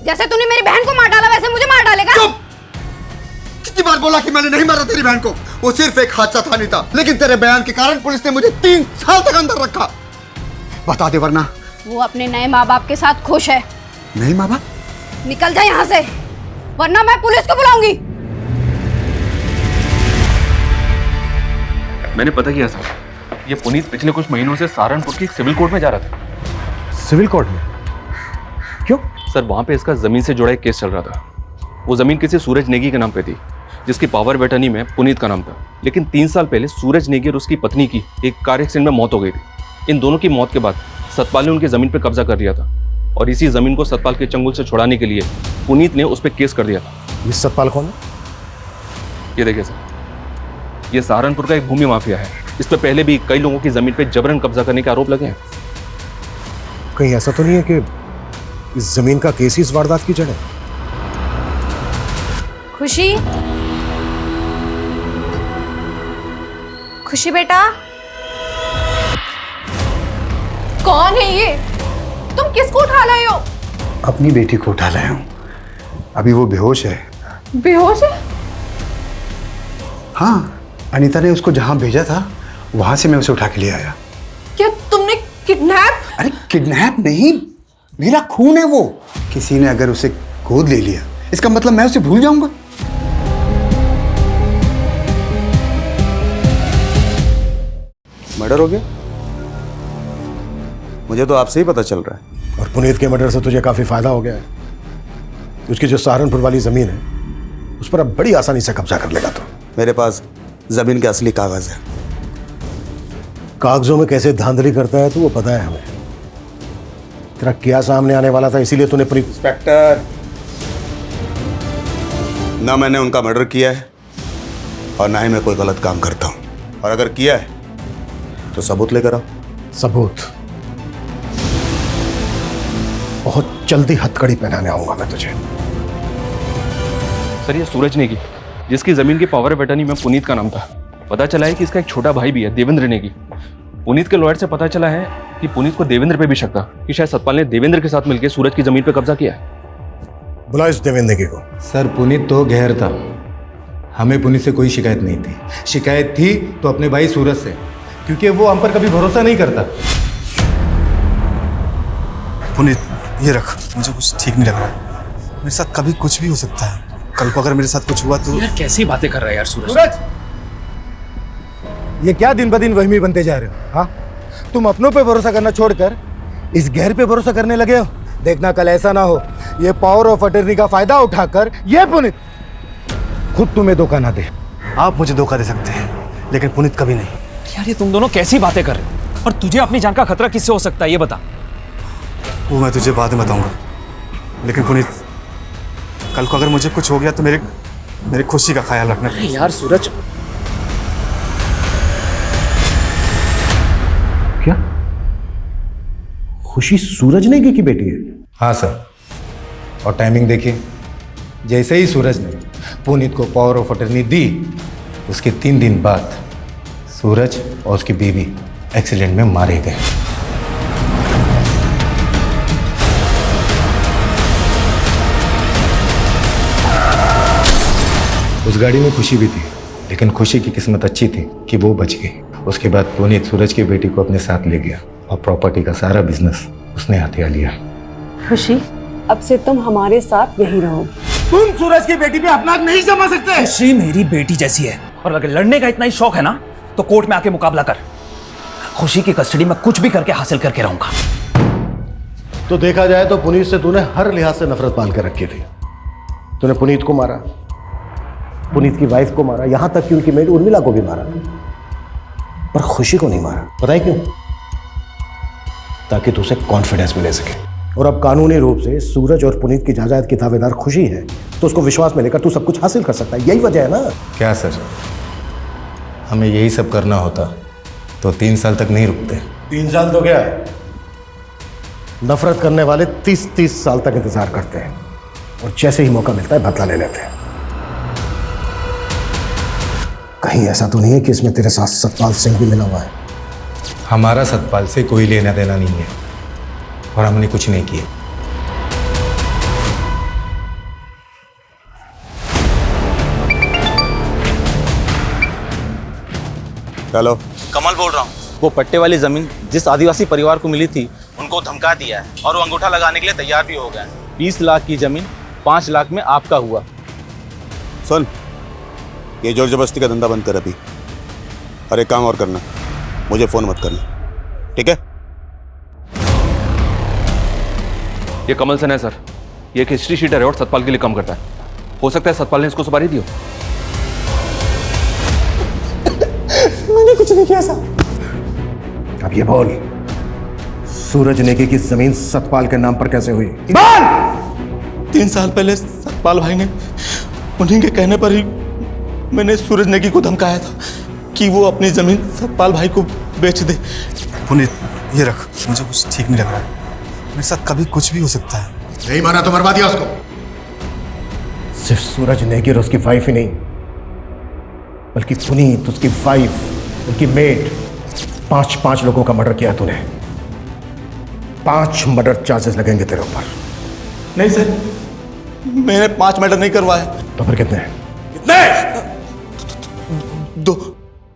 जैसे तूने मेरी बहन को मार डाला वैसे मुझे मार डालेगा। चुप! कितनी बार बोला कि मैंने नहीं मारा तेरी बहन को? वो सिर्फ एक हादसा था अनीता, लेकिन तेरे बयान के कारण पुलिस ने मुझे 3 साल तक अंदर रखा। बता दे वरना। वो अपने नए माँ बाप के साथ खुश है। नहीं माँ बाप? निकल जा यहाँ से, वरना मैं पुलिस को बुलाऊंगी। मैंने पता किया सर, ये पुनीत पिछले कुछ महीनों से सहारनपुर की सिविल कोर्ट में जा रहा था। सिविल कोर्ट में? क्यों? सर वहां पे इसका जमीन से जुड़ा एक केस चल रहा था। वो जमीन किसी सूरज नेगी के नाम पे थी, जिसकी पावर ऑफ अटर्नी में पुनीत का नाम था। लेकिन 3 साल पहले सूरज नेगी और उसकी पत्नी की एक कार एक्सीडेंट में मौत हो गई थी। इन दोनों की मौत के बाद सतपाल ने उनकी जमीन पर कब्जा कर लिया था और इसी जमीन को सतपाल के चंगुल से छुड़ाने के लिए पुनीत ने उस पर केस कर दिया था। मिस सतपाल कौन है? ये देखिए सर, ये सहारनपुर का एक भूमि माफिया है। इस पे पहले भी कई लोगों की जमीन पे जबरन कब्जा करने के आरोप लगे हैं। कहीं ऐसा तो नहीं है कि इस जमीन का केस ही इस वारदात की जड़ है? खुशी, खुशी बेटा। कौन है ये? तुम किसको उठा लाए हो? अपनी बेटी को उठा लाया हूँ। अभी वो बेहोश है। बेहोश है? हाँ, अनीता ने उसको जहाँ भेजा था वहां से मैं उसे उठा के ले आया। क्या तुमने किडनैप? अरे किडनैप नहीं, मेरा खून है वो। किसी ने अगर उसे गोद ले लिया इसका मतलब मैं उसे भूल जाऊंगा? मर्डर हो गया? मुझे तो आपसे ही पता चल रहा है। और पुनीत के मर्डर से तुझे काफी फायदा हो गया है। उसकी जो सहारनपुर वाली जमीन है उस पर अब बड़ी आसानी से कब्जा कर लेगा। तो मेरे पास जमीन के असली कागज है। कागजों में कैसे धांधली करता है तो वो पता है हमें। तेरा क्या सामने आने वाला था, इसीलिए तूने पूरी। इंस्पेक्टर, ना मैंने उनका मर्डर किया है और ना ही मैं कोई गलत काम करता हूं। और अगर किया है तो सबूत लेकर आओ। सबूत? बहुत जल्दी हथकड़ी पहनाने आऊंगा मैं तुझे। सर ये सूरज नेगी, जिसकी जमीन की पावर ऑफ अटर्नी में पुनीत का नाम था, पता चला है कि इसका एक छोटा भाई भी है, देवेंद्र नेगी। पुनीत के लॉयर से पता चला है कि पुनीत को देवेंद्र पे भी शक था कि शायद सतपाल ने देवेंद्र के साथ मिलकर सूरज की जमीन पे कब्जा किया है। बुला इस देवेंद्र नेगी को। सर पुनीत तो गैर था, हमें पुनीत से कोई शिकायत नहीं थी। शिकायत थी तो अपने भाई सूरज से, क्योंकि वो हम पर कभी भरोसा नहीं करता। पुनीत ये रख, मुझे कुछ ठीक नहीं लग रहा। मेरे साथ कभी कुछ भी हो सकता है। कल को अगर मेरे साथ कुछ हुआ तो। यार कैसी बातें कर रहा है यार सूरज। सूरज, ये क्या दिन ब दिन वहमी बनते जा रहे हो? हाँ, तुम अपनों पे भरोसा करना छोड़कर इस गैर पे भरोसा करने लगे हो। देखना कल ऐसा ना हो ये पावर ऑफ अटर्नी का फायदा उठाकर ये पुनीत खुद तुम्हें धोखा ना दे। आप मुझे धोखा दे सकते हैं लेकिन पुनीत कभी नहीं। यार ये तुम दोनों कैसी बातें कर रहे हो? और तुझे अपनी जान का खतरा किससे हो सकता है ये बता। वो मैं तुझे बाद में बताऊंगा, लेकिन पुनीत कल को अगर मुझे कुछ हो गया तो मेरी खुशी का ख्याल रखना। यार सूरज, क्या खुशी सूरज नेगी की बेटी है? हाँ सर, और टाइमिंग देखिए, जैसे ही सूरज ने पुनीत को पावर ऑफ अटर्नी दी उसके 3 दिन बाद सूरज और उसकी बीवी एक्सीडेंट में मारे गए। उस गाड़ी में खुशी भी थी, लेकिन खुशी की किस्मत अच्छी थी कि वो बच गई। उसके बाद पुनीत सूरज की बेटी को अपने साथ ले गया और प्रॉपर्टी का सारा बिजनेस उसने हथिया लिया। खुशी, अब से तुम हमारे साथ यहीं रहो। तुम सूरज की बेटी पे अपना नहीं जमा सकते। खुशी मेरी बेटी जैसी है और अगर लड़ने का इतना ही शौक है ना तो कोर्ट में आके मुकाबला कर। खुशी की कस्टडी में कुछ भी करके हासिल करके रहूंगा। तो देखा जाए तो पुनीत से तूने हर लिहाज से नफरत पाल कर रखी थी। तूने पुनीत को मारा, पुनीत की वाइफ को मारा, यहां तक कि उनकी मेड उर्मिला को भी मारा, पर खुशी को नहीं मारा। पता है क्यों? ताकि तू उसे कॉन्फिडेंस मिले सके। और अब कानूनी रूप से सूरज और पुनीत की जायदाद की दावेदार खुशी है, तो उसको विश्वास में लेकर तू सब कुछ हासिल कर सकता है। यही वजह है ना। क्या सर, हमें यही सब करना होता तो 3 साल तक नहीं रुकते। 3 साल तो क्या, नफरत करने वाले 30-30 साल तक इंतजार करते हैं और जैसे ही मौका मिलता है बदला ले लेते हैं। कहीं ऐसा तो नहीं है कि इसमें तेरे साथ सतपाल सिंह भी मिला हुआ है? हमारा सतपाल से कोई लेना देना नहीं है और हमने कुछ नहीं किया। हेलो, कमल बोल रहा हूँ। वो पट्टे वाली जमीन जिस आदिवासी परिवार को मिली थी उनको धमका दिया है और वो अंगूठा लगाने के लिए तैयार भी हो गए हैं। 20 लाख की जमीन 5 लाख में आपका हुआ। सुन, ये जोर जबरदस्ती का धंधा बंद कर अभी, और एक काम और करना, मुझे फोन मत करना, ठीक है? ये कमल सेन है सर, ये एक हिस्ट्री शीटर है और सतपाल के लिए काम करता है। हो सकता है सतपाल ने इसको सुपारी दी हो। मैंने कुछ नहीं किया साहब। अब ये बोल, सूरज नेगी की जमीन सतपाल के नाम पर कैसे हुई? 3 साल पहले सतपाल भाई ने, उन्हीं के कहने पर ही मैंने सूरज नेगी को धमकाया था कि वो अपनी जमीन सतपाल भाई को बेच दे। पुनीत ये रख, मुझे कुछ ठीक नहीं लग रहा। मेरे साथ कभी कुछ भी हो सकता है। नहीं माना तो मरवा दिया उसको। सिर्फ सूरज नेगी और उसकी वाइफ ही नहीं, बल्कि पुनीत, उसकी वाइफ, उनकी मेड, 5 लोगों का मर्डर किया तूने। 5 मर्डर चार्जेस लगेंगे तेरे ऊपर। नहीं सर, मैंने 5 मर्डर नहीं करवाए। तो फिर कितने? 2।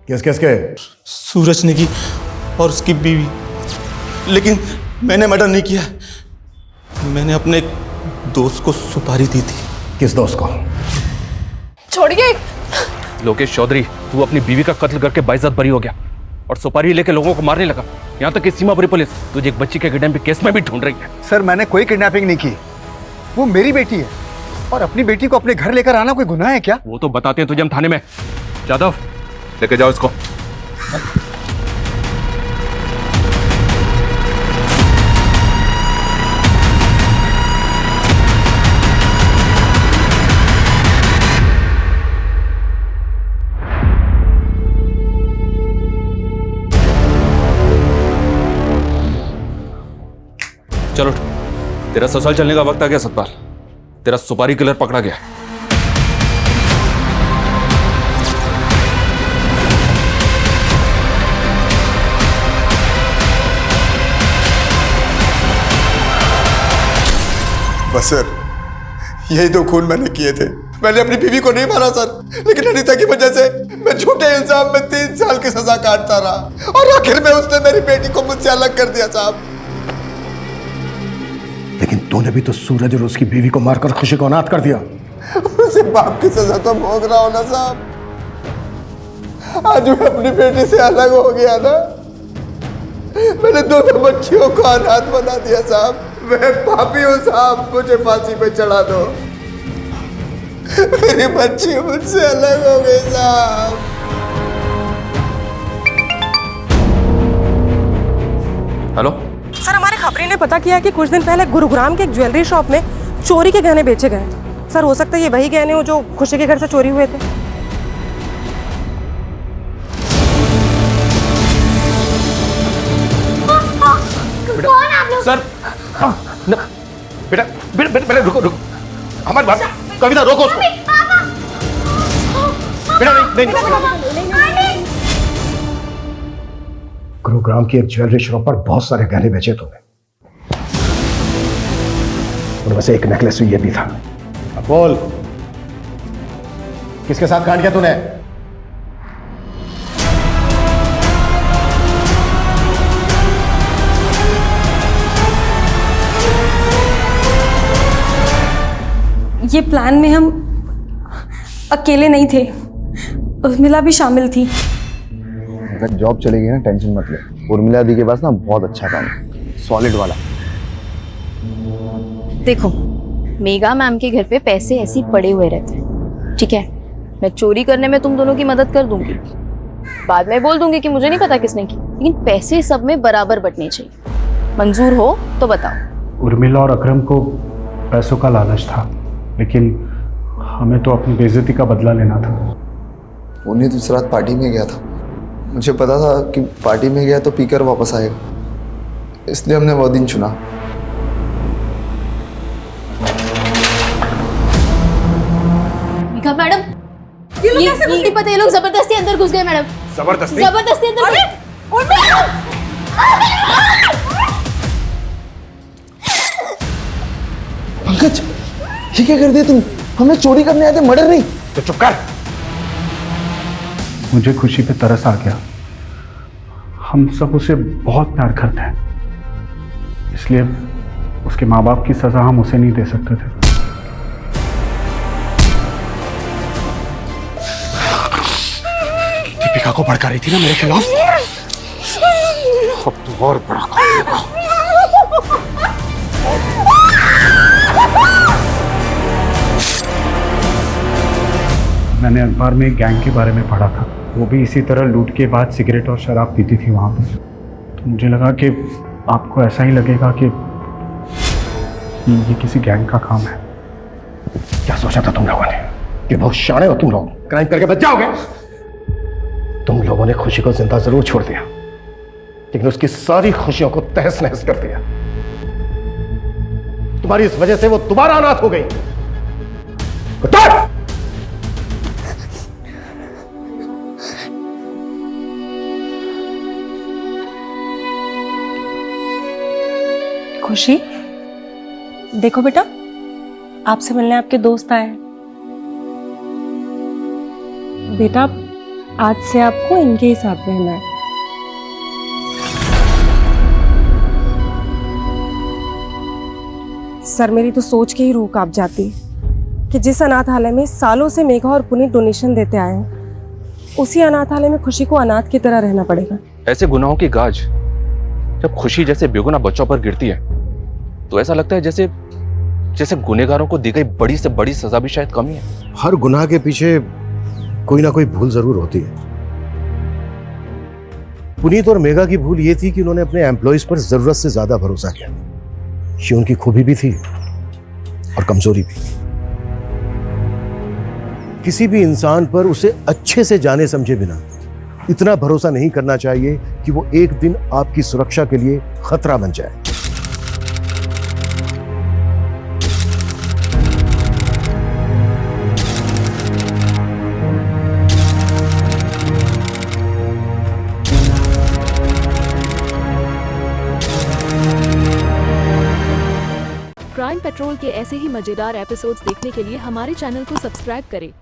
किसके? सूरज नेगी और उसकी बीवी। लेकिन मैंने मर्डर नहीं किया, मैंने अपने दोस्त को सुपारी दी थी। किस दोस्त को? छोड़िए। लोकेश चौधरी, तू अपनी बीवी का कत्ल करके बाइज्जत बरी हो गया और सुपारी लेके लोगों को मारने लगा। यहाँ तक कि सीमापुरी पुलिस तुझे एक बच्ची के किडनैपिंग केस में भी ढूंढ रही है। सर, मैंने कोई किडनैपिंग नहीं की, वो मेरी बेटी है और अपनी बेटी को अपने घर लेकर आना कोई गुनाह है क्या? वो तो बताते हैं तुझे हम थाने में। जादव, लेके जाओ इसको। चलो, तेरा ससुराल चलने का वक्त आ गया सतपाल। तेरा सुपारी किलर पकड़ा गया। बस सर, यही तो खून मैंने किए थे। मैंने अपनी बीवी को नहीं मारा सर, लेकिन अनीता की वजह से मैं झूठे इल्जाम में 3 साल की सजा काटता रहा और आखिर में उसने मेरी बेटी को मुझसे अलग कर दिया साहब। लेकिन तूने भी तो सूरज और उसकी बीवी को मारकर खुशी को अनाथ कर दिया। उसे बाप की सजा तो भोग रहा हूं ना साहब। आज मैं अपनी बेटी से अलग हो गया ना, मैंने दोनों बच्चियों को अनाथ बना दिया साहब। मैं पापी हूं साहब, मुझे फांसी पे चढ़ा दो। मेरी बच्ची मुझसे अलग हो गई साहब। हेलो सर, हमारे खबरी ने पता किया कि कुछ दिन पहले गुरुग्राम के एक ज्वेलरी शॉप में चोरी के गहने बेचे गए। सर, हो सकता है ये वही गहने हो जो खुशी के घर से चोरी हुए थे। कौन आप लोग? सर बेटा बेटा बेटा रुको रुको, हमारी बात कविता रोको उसको। बेटा नहीं। गुरुग्राम की एक ज्वेलरी शॉप पर बहुत सारे गहने बेचे तुमने, उनमें से एक नेकलेस ये भी था। अब बोल, किसके साथ कांड किया तूने? ये प्लान में हम अकेले नहीं थे, उर्मिला भी शामिल थी। अगर जॉब चलेगी ना, टेंशन मत ले। उर्मिला दी के पास ना बहुत अच्छा काम है, सॉलिड वाला। देखो, मेगा मैम के घर पे पैसे ऐसे ही पड़े हुए रहते हैं, ठीक है? मैं चोरी करने में तुम दोनों की मदद कर दूंगी, बाद में बोल दूंगी कि मुझे नहीं पता किसने की, लेकिन पैसे सब में बराबर बंटने चाहिए। मंजूर हो तो बताओ। उर्मिला और अकरम को पैसों का लालच था, लेकिन हमें तो अपनी बेइज्जती का बदला लेना था। उन्हें दूसरी रात पार्टी में गया था, मुझे पता था कि पार्टी में गया तो पीकर वापस आएगा, इसलिए हमने वो दिन चुना। मैडम, ये नहीं पता, ये लोग जबरदस्ती अंदर घुस गए मैडम। जबरदस्ती अंदर पंकज, ये क्या कर दिया तुम? हमें चोरी करने आए थे, मर्डर नहीं। तो चुप कर। मुझे खुशी पे तरस आ गया। हम सब उसे बहुत प्यार करते हैं, इसलिए उसके माँ बाप की सजा हम उसे नहीं दे सकते थे। दीपिका को भड़का रही थी ना मेरे खिलाफ, अब तू और बड़ा करेगा। मैंने अखबार में एक गैंग के बारे में पढ़ा था, वो भी इसी तरह लूट के बाद सिगरेट और शराब पीती थी वहाँ पर। तो मुझे लगा कि आपको ऐसा ही लगेगा कि ये किसी गैंग का काम है। क्या सोचा था तुम लोगों ने कि बहुत शाणे हो तुम लोग, क्राइम करके बच जाओगे? तुम लोगों ने खुशी को जिंदा जरूर छोड़ दिया, लेकिन उसकी सारी खुशियों को तहस नहस कर दिया। तुम्हारी इस वजह से वो दोबारा अनाथ हो गई। खुशी, देखो बेटा, आपसे मिलने आपके दोस्त आए हैं। बेटा, आज से आपको इनके ही साथ रहना है। सर, मेरी तो सोच के ही रूह कांप जाती कि जिस अनाथालय में सालों से मेघा और पुनीत डोनेशन देते आए हैं, उसी अनाथालय में खुशी को अनाथ की तरह रहना पड़ेगा। ऐसे गुनाहों की गाज जब खुशी जैसे बेगुनाह बच्चों पर गिरती है तो ऐसा लगता है जैसे जैसे गुनहगारों को दी गई बड़ी से बड़ी सजा भी शायद कम ही है। हर गुनाह के पीछे कोई ना कोई भूल जरूर होती है। पुनीत और मेघा की भूल ये थी कि उन्होंने अपने एम्प्लॉइज पर जरूरत से ज्यादा भरोसा किया। ये उनकी खूबी भी थी और कमजोरी भी। किसी भी इंसान पर उसे अच्छे से जाने समझे बिना इतना भरोसा नहीं करना चाहिए कि वो एक दिन आपकी सुरक्षा के लिए खतरा बन जाए। क्राइम पेट्रोल के ऐसे ही मजेदार एपिसोड्स देखने के लिए हमारे चैनल को सब्सक्राइब करें